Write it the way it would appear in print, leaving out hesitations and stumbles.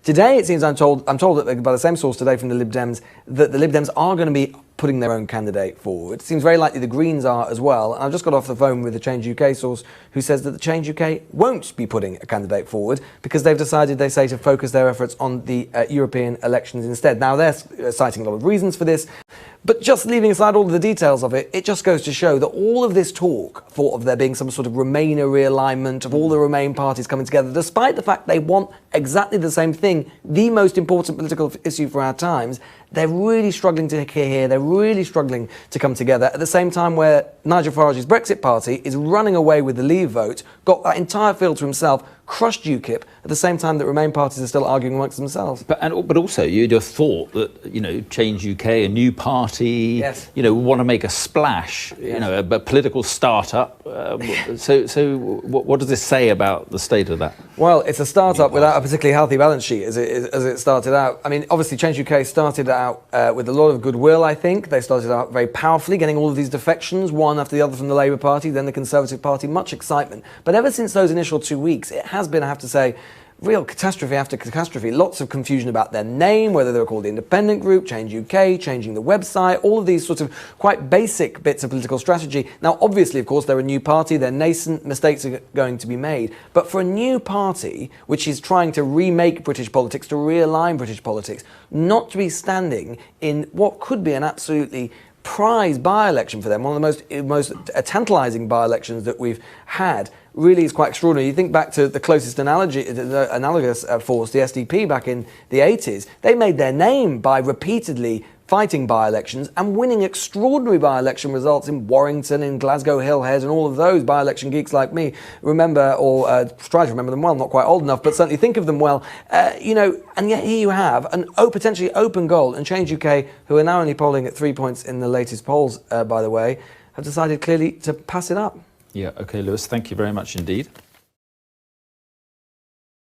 Today, it seems I'm told that by the same source today from the Lib Dems that the Lib Dems are going to be putting their own candidate forward. It seems very likely the Greens are as well. And I've just got off the phone with the Change UK source who says that the Change UK won't be putting a candidate forward because they've decided, they say, to focus their efforts on the European elections instead. Now, they're citing a lot of reasons for this, but just leaving aside all of the details of it, it just goes to show that all of this talk of there being some sort of Remainer realignment, of all the Remain parties coming together, despite the fact they want exactly the same thing, the most important political issue for our times, they're really struggling to hear here, they're really struggling to come together at the same time where Nigel Farage's Brexit party is running away with the Leave vote, got that entire field to himself, crushed UKIP, at the same time that Remain parties are still arguing amongst themselves. But also, you'd have thought that, Change UK, a new party, yes, want to make a splash, yes, a political start-up. So what does this say about the state of that? Well, it's a start-up without a particularly healthy balance sheet as it started out. I mean, obviously, Change UK started out with a lot of goodwill, I think. They started out very powerfully, getting all of these defections, one after the other from the Labour Party, then the Conservative Party, much excitement. But ever since those initial 2 weeks, it has been, I have to say, real catastrophe after catastrophe. Lots of confusion about their name, whether they were called the Independent Group, Change UK, changing the website, all of these sorts of quite basic bits of political strategy. Now, obviously, of course, they're a new party, they're nascent, mistakes are going to be made. But for a new party, which is trying to remake British politics, to realign British politics, not to be standing in what could be an absolutely prize by-election for them, one of the most tantalising by-elections that we've had, really is quite extraordinary. You think back to the closest analogous force, the SDP back in the 80s. They made their name by repeatedly fighting by-elections and winning extraordinary by-election results in Warrington, in Glasgow Hillhead, and all of those by-election geeks like me remember, or try to remember them well, not quite old enough, but certainly think of them well. And yet here you have an potentially open goal, and Change UK, who are now only polling at 3 points in the latest polls, by the way, have decided clearly to pass it up. Yeah, OK, Lewis, thank you very much indeed.